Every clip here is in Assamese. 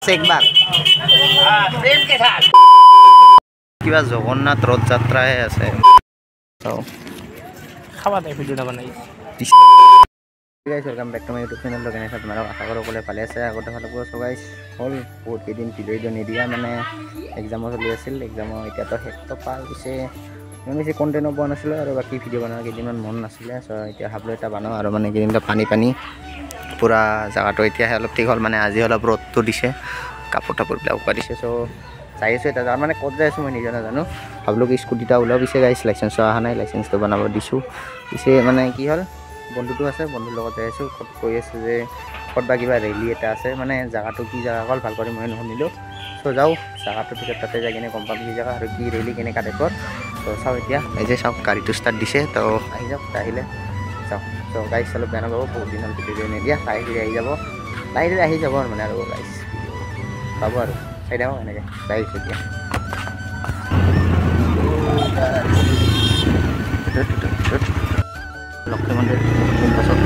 एक बार प्रेम के साथ কিবা জগন্নাথ ৰথ যাত্ৰাহে আছে খাবা তাই ভিডিওটা বনাই guys welcome back to my YouTube channel লগেন আছে তোমালোক আশা কৰোঁ সকলোৱে ভালে আছে আগতে ভালে পোৱা গাইস হ'ল বহুত কেইদিন ভিডিঅ' নিদিয়া মানে এক্সামো চলি আছিল এক্সামো এতিয়াতো শেষটো পাৰ হৈছে মই বেছি কণ্টেণ্টো পোৱা নাছিলোঁ আৰু বাকী ভিডিঅ' বনোৱাৰ কেইদিনমান মন নাছিলে চ' এতিয়া ভাবিলোঁ এটা বনাওঁ আৰু মানে কেইদিনটা পানী পুৰা জাগাটো এতিয়াহে অলপ ঠিক হ'ল মানে আজি অলপ ৰ'দটো দিছে কাপোৰ টাপোৰবিলাক শুকাই দিছে চ' চাই আছোঁ এটা জাগাত মানে ক'ত যাই আছোঁ মই নিজে নাজানো ভাবিলোঁ কি স্কুটিটা ওলাব পিছে গাইছ লাইচেঞ্চো অহা নাই লাইচেঞ্চটো বনাব দিছোঁ পিছে মানে কি হ'ল বন্ধুটো আছে বন্ধুৰ লগত যাই আছোঁ ক'ত কৈ আছে যে ক'ত বা কিবা ৰেলী এটা আছে মানে জাগাটো কি জাগা হ'ল ভাল কৰি মই নুশুনিলোঁ চ' যাওঁ জাগাটো পিছত তাতে যাই কিনে গম পাম কি জাগা আৰু কি ৰেলী কেনেকুৱা টাইপৰ ত' চাওঁ এতিয়া এই যে চাওক গাড়ীটো ষ্টাৰ্ট দিছে ত' আহি যাওক আহিলে চাওঁ চ' গাইছ অলপ বেয়া নাপাব বহুত দিন হ'ল ভিডিঅ' নিদিয়া লাহে ধীৰে আহি যাব লাহে ধীৰে আহি যাব আৰু মানে আৰু গাইছ পাব আৰু চাই থাকক এনেকৈ চাই আহিছোঁ এতিয়া লক্ষ্মী মন্দিৰ পাছত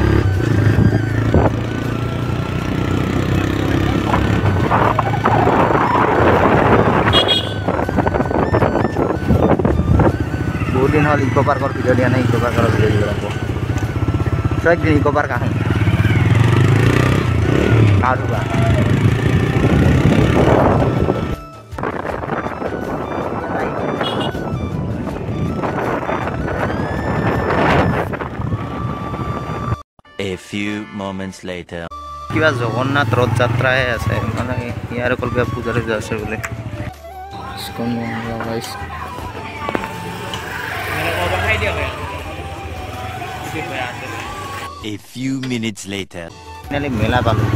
বহুত দিন হ'ল ইকো পাৰ্কৰ ভিডিঅ' দিয়া নাই ইকো পাৰ্কৰ ভিডিঅ' দিব লাগিব চ' একদিন ইকো পাৰ্ক আহোঁ আৰু বা A few moments later. কিবা জগন্নাথ ৰথ যাত্ৰাহে আছে মানে ইয়াৰ অকল কিবা পূজাৰ আছে বোলে A few minutes later. মেলা পালোঁ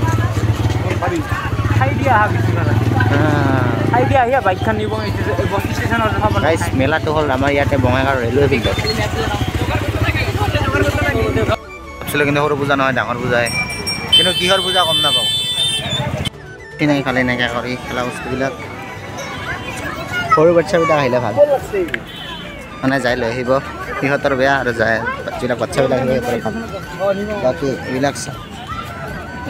মেলাটো হ'ল আমাৰ ইয়াতে বঙাইগাঁও ৰেলৱে ফিল্ডত ভাবছিলোঁ কিন্তু সৰু পূজা নহয় ডাঙৰ পূজাই কিন্তু কিহৰ পূজা গম নাপাওঁ নাই খালে এনেকৈ কৰি খেলা বস্তুবিলাক সৰু বাচ্ছাবিলাক আহিলে ভাল মানে যাই লৈ আহিব সিহঁতৰ বেয়া আৰু যায় যিবিলাক বাচ্ছাবিলাক আহিব সিহঁতৰ ভাল বাকী এইবিলাক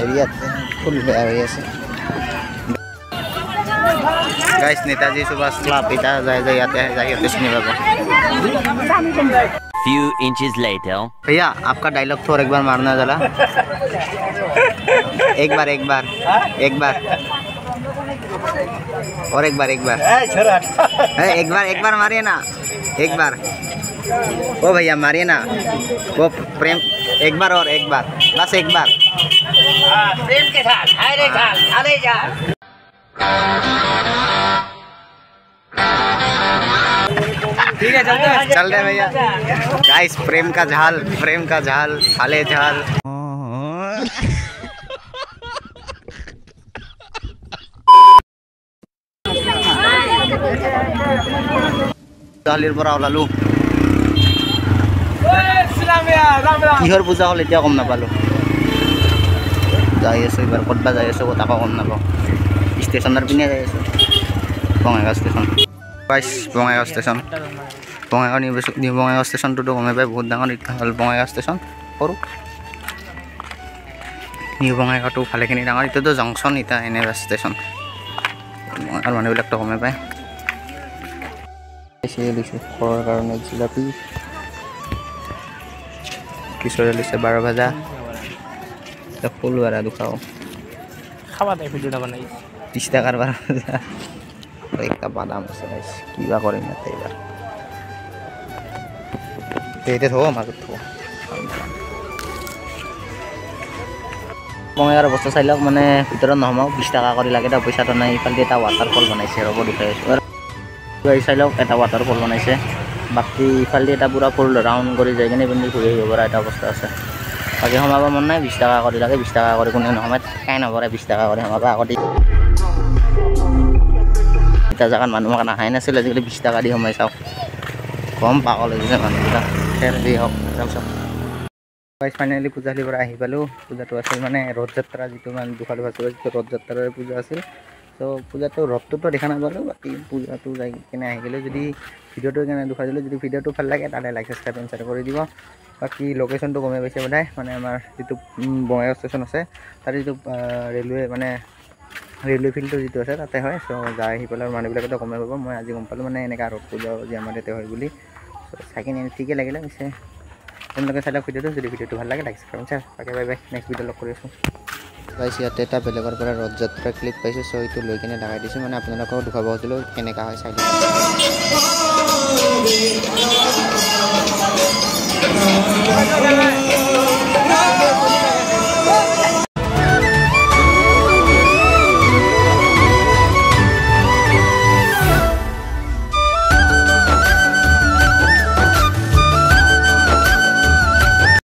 এৰিয়াত ফুল বেয়া হৈ আছে গাইছ নেতাজী সুভাষ ক্লাব এটা যায় যে ইয়াতে যায় সিহঁতে চিনি পাব Few inches later. भैया आपका डायलॉग तो और एक बार मारना जरा एक बार और एक बार मारिए ना एक बार ओ भैया मारिए ना वो प्रेम एक बार बस एक बार प्रेम के साथ अरे जा ठीक है चल रहे भैया गाइस प्रेम का झाल हाले झाल পৰা ওলালো কিহৰ পূজা হ'ল এতিয়া গম নাপালোঁ যাই আছোঁ এইবাৰ ক'তবা যাই আছোঁ ক'ত আকৌ গম নাপাওঁ ষ্টেচনৰ পিনে যাই আছোঁ বঙাইগাঁও ষ্টেচন বঙাইগাঁও ষ্টেচন বঙাইগাঁও ষ্টেচনটোতো গমে পাই বহুত ডাঙৰ এতিয়া হ'ল বঙাইগাঁও ষ্টেচন সৰু নিউ বঙাইগাঁওটো ভালেখিনি ডাঙৰ এতিয়াতো জংচন এতিয়া এনেকুৱা ষ্টেচন বঙাইগাঁৱৰ মানুহবিলাকতো গমে পায় দিছোঁ খোৱাৰ কাৰণে জিলাপি কিশোৰে লৈছে 12 ভাজা ফুল বাৰা দুখাও খাবা তাই ভিডিওটা বনাই 30 টাকাৰ 12 ভাজা একটা বাদাম আছে গাইস কিবা কৰিম ইয়াতে এইবাৰ এইতে থ'ব মাজত থ'ব বঙাইগাঁৱৰ বস্তু চাই লওক মানে ভিতৰত নহমাও 20 টাকা কৰি লাগে এটা পইচাটো নাই ইফালে এটা ৱাটাৰফল বনাইছে ৰ'ব দেখাই আছোঁ আৰু চাই লওক এটা ৱাটাৰফল বনাইছে বাকী ইফালে এটা পুৰা ফুল ৰাউণ্ড কৰি যাই কিনে পিন্ধি ঘূৰি আহিব পৰা এটা অৱস্থা আছে বাকী সোমাব মন নাই 20 টাকা কৰি লাগে 20 টাকা কৰি কোনে নসমায় কাই নভৰে 20 টাকা কৰি সোমাব আগতে এটা জেগাত মানুহ নাহাই নাছিল আজিকালি 20 টাকা দি সোমাই চাওক কম পাগল হৈ গৈছে মানুহবিলাক খেৰ দি হওক চাওক ফাইনেলি পূজালিৰ পৰা আহি পালোঁ পূজাটো আছিল মানে ৰথ যাত্ৰা যিটো মানে দুফালে ভাবিছোঁ যিটো ৰথ যাত্ৰাৰে পূজা আছিল চ' পূজাটো ৰথটোতো দেখা নাপালোঁ বাকী পূজাটো যাই কিনে আহি গ'লে যদি ভিডিঅ'টো কেনে দুখাই দিলোঁ যদি ভিডিঅ'টো ভাল লাগে তাতে লাইক সাবস্ক্ৰাইব এনচাৰ কৰি দিব বাকী লোকেশ্যনটো গমে পাইছে বোধহয় মানে আমাৰ যিটো বঙাইগাঁও ষ্টেচন আছে তাতে যিটো ৰেলৱে মানে ৰেলৱে ফিল্ডটো যিটো আছে তাতে হয়। চ' যাই আহি পেলাই মানুহবিলাকেতো গমেই পাব। মই আজি গম পালোঁ মানে এনেকৈ ৰ'দ পূজাও যে আমাৰ ইয়াতে হয় বুলি। চ' চাই কিনে ঠিকে লাগিলে। পিছে আপোনালোকে চাই লওক ভিডিঅ'টো, যদি ভিডিঅ'টো ভাল লাগে লাইক চাবস্ক্ৰাইব বাকী বাই বাই, নেক্সট ভিডিঅ' লগ কৰি আছোঁ। গাইছ ইয়াতে এটা বেলেগৰ পৰা ৰথযাত্ৰা ক্লিপ পাইছোঁ। চ' এইটো লৈ কিনে লগাই দিছোঁ, মানে আপোনালোকক দেখুৱাব খুজিছিলোঁ কেনেকুৱা হয় চাই দিওঁ।